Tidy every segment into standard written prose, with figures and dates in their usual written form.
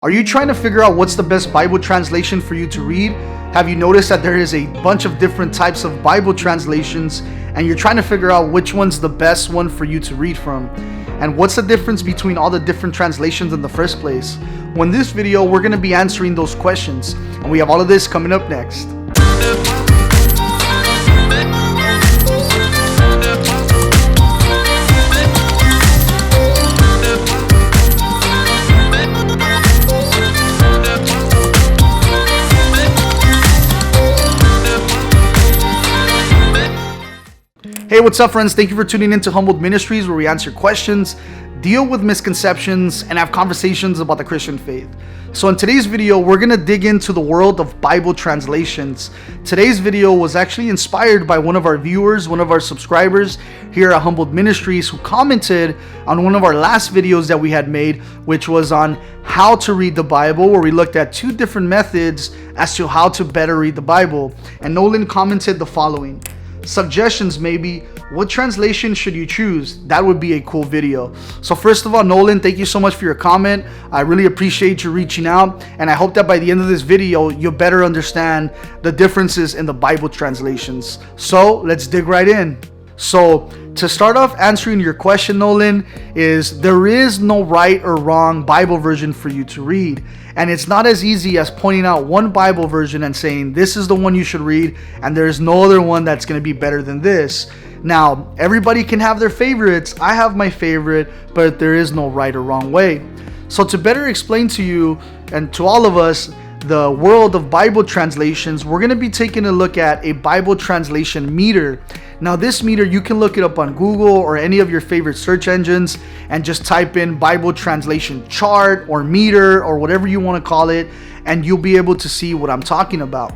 Are you trying to figure out what's the best Bible translation for you to read? Have you noticed that there is a bunch of different types of Bible translations and you're trying to figure out which one's the best one for you to read from? And what's the difference between all the different translations in the first place? Well, in this video, we're going to be answering those questions, and we have all of this coming up next. Hey, what's up, friends? Thank you for tuning in to Humbled Ministries, where we answer questions, deal with misconceptions, and have conversations about the Christian faith. So in today's video, we're going to dig into the world of Bible translations. Today's video was actually inspired by one of our viewers, one of our subscribers here at Humbled Ministries, who commented on one of our last videos that we had made, which was on how to read the Bible, where we looked at two different methods as to how to better read the Bible. And Nolan commented the following: suggestions maybe, what translation should you choose? That would be a cool video. So first of all, Nolan, thank you so much for your comment. I really appreciate you reaching out, and I hope that by the end of this video you'll better understand the differences in the Bible translations. So let's dig right in. So to start off answering your question, Nolan, is there is no right or wrong Bible version for you to read. And it's not as easy as pointing out one Bible version and saying this is the one you should read and there's no other one that's going to be better than this. Now, everybody can have their favorites. I have my favorite, but there is no right or wrong way. So to better explain to you and to all of us the world of Bible translations, we're going to be taking a look at a Bible translation meter. Now, this meter, you can look it up on Google or any of your favorite search engines and just type in Bible translation chart or meter or whatever you want to call it, and you'll be able to see what I'm talking about.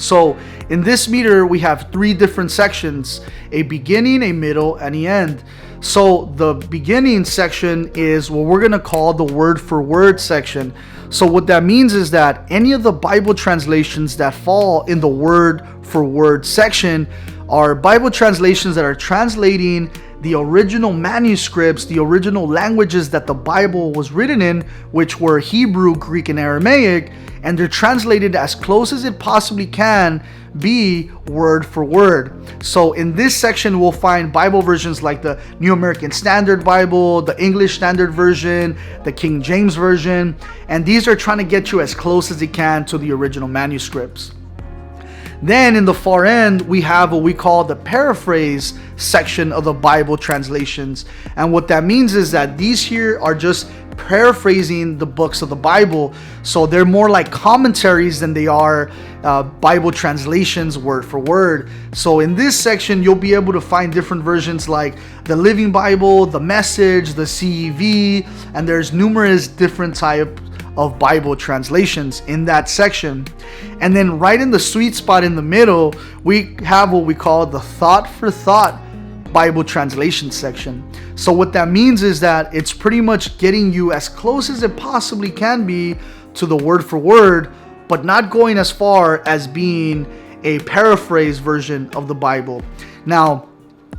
So in this meter, we have three different sections: a beginning, a middle, and the end. So the beginning section is what we're going to call the word for word section. So what that means is that any of the Bible translations that fall in the word for word section are Bible translations that are translating the original manuscripts, the original languages that the Bible was written in, which were Hebrew, Greek, and Aramaic, and they're translated as close as it possibly can be word for word. So in this section, we'll find Bible versions like the New American Standard Bible, the English Standard Version, the King James Version, and these are trying to get you as close as they can to the original manuscripts. Then in the far end, we have what we call the paraphrase section of the Bible translations. And what that means is that these here are just paraphrasing the books of the Bible. So they're more like commentaries than they are Bible translations word for word. So in this section, you'll be able to find different versions like the Living Bible, the Message, the CEV, and there's numerous different types of Bible translations in that section. And then right in the sweet spot in the middle, we have what we call the thought for thought Bible translation section. So what that means is that it's pretty much getting you as close as it possibly can be to the word for word, but not going as far as being a paraphrase version of the Bible. Now,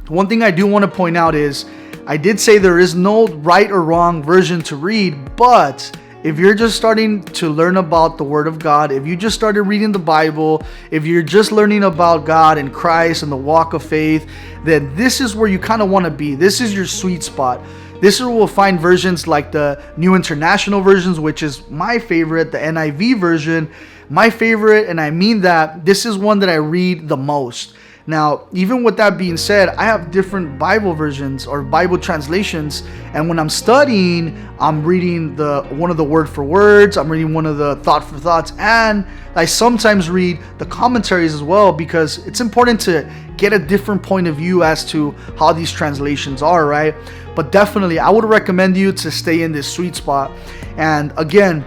one thing I do want to point out is I did say there is no right or wrong version to read, but if you're just starting to learn about the Word of God, if you just started reading the Bible, if you're just learning about God and Christ and the walk of faith, then this is where you kind of want to be. This is your sweet spot. This is where we'll find versions like the New International Versions, which is my favorite, the NIV version, my favorite, and I mean that this is one that I read the most. Now, even with that being said, I have different Bible versions or Bible translations, and when I'm studying, I'm reading one of the word for words, I'm reading one of the thought for thoughts, and I sometimes read the commentaries as well, because it's important to get a different point of view as to how these translations are, right? But definitely, I would recommend you to stay in this sweet spot. And again,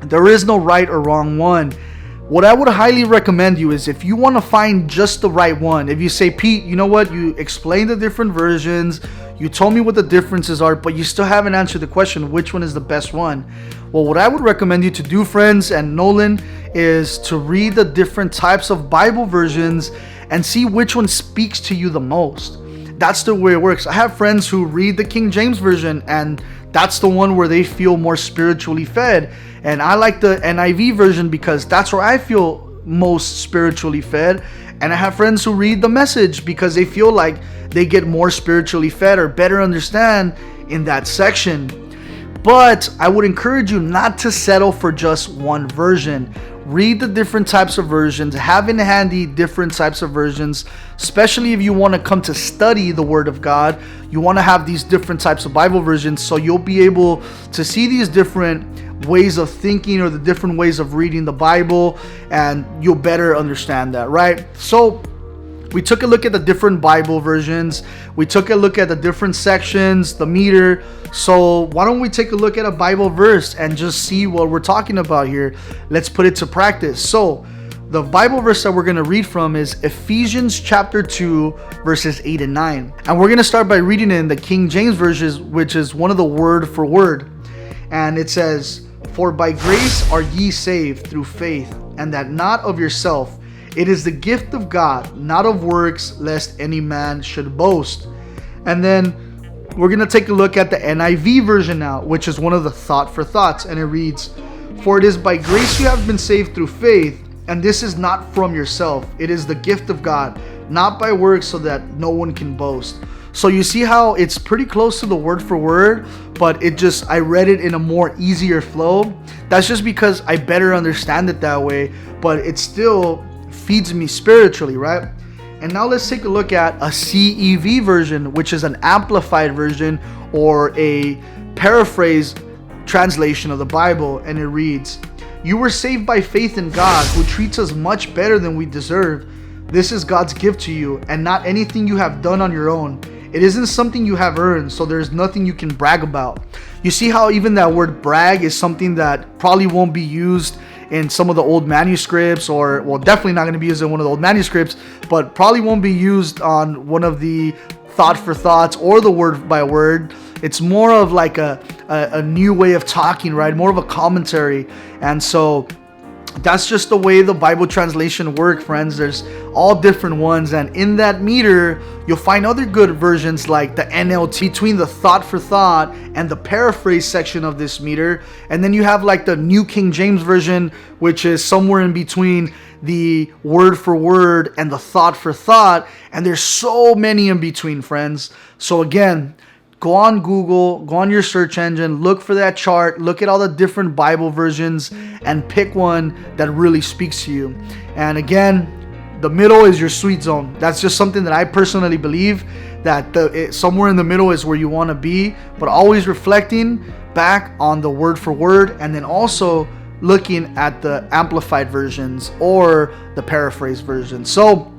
there is no right or wrong one. What I would highly recommend you is if you want to find just the right one, if you say, Pete, you know what, you explained the different versions, you told me what the differences are, but you still haven't answered the question, which one is the best one? Well, what I would recommend you to do, friends, and Nolan, is to read the different types of Bible versions and see which one speaks to you the most. that's the way it works. I have friends who read the King James Version, and that's the one where they feel more spiritually fed. And I like the NIV version because that's where I feel most spiritually fed. And I have friends who read the Message because they feel like they get more spiritually fed or better understand in that section. But I would encourage you not to settle for just one version. Read the different types of versions, have in handy different types of versions, especially if you want to come to study the Word of God. You want to have these different types of Bible versions so you'll be able to see these different ways of thinking or the different ways of reading the Bible, and you'll better understand that, right? So we took a look at the different Bible versions. We took a look at the different sections, the meter. So why don't we take a look at a Bible verse and just see what we're talking about here? Let's put it to practice. So the Bible verse that we're going to read from is Ephesians chapter 2, verses 8 and 9. And we're going to start by reading it in the King James Version, which is one of the word for word. And it says, "For by grace are ye saved through faith, and that not of yourself. It is the gift of God, not of works, lest any man should boast." And then we're going to take a look at the NIV version now, which is one of the thought for thoughts. And it reads, "For it is by grace you have been saved through faith, and this is not from yourself. It is the gift of God, not by works, so that no one can boast." So you see how it's pretty close to the word for word, but I read it in a more easier flow. That's just because I better understand it that way, but it still feeds me spiritually, right? And now let's take a look at a CEV version, which is an amplified version or a paraphrase translation of the Bible. And it reads, "You were saved by faith in God, who treats us much better than we deserve. This is God's gift to you, and not anything you have done on your own. It isn't something you have earned, so there's nothing you can brag about." You see how even that word brag is something that probably won't be used in some of the old manuscripts, or well, definitely not going to be used in one of the old manuscripts, but probably won't be used on one of the thought for thoughts or the word by word. It's more of like a new way of talking, right? More of a commentary. And so that's just the way the Bible translation work, friends. There's all different ones, and in that meter you'll find other good versions like the NLT, between the thought for thought and the paraphrase section of this meter. And then you have like the New King James Version, which is somewhere in between the word for word and the thought for thought. And there's so many in between, friends. So again, go on Google, go on your search engine, look for that chart, look at all the different Bible versions, and pick one that really speaks to you. And again, the middle is your sweet zone. That's just something that I personally believe, that somewhere in the middle is where you want to be, but always reflecting back on the word for word, and then also looking at the amplified versions or the paraphrase version. So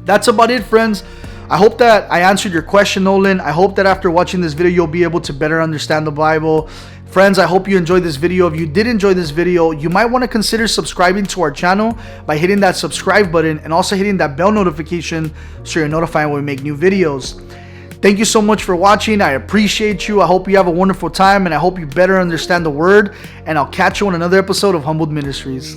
that's about it, friends. I hope that I answered your question, Nolan. I hope that after watching this video, you'll be able to better understand the Bible. Friends, I hope you enjoyed this video. If you did enjoy this video, you might want to consider subscribing to our channel by hitting that subscribe button and also hitting that bell notification so you're notified when we make new videos. Thank you so much for watching. I appreciate you. I hope you have a wonderful time, and I hope you better understand the word. And I'll catch you on another episode of Humbled Ministries.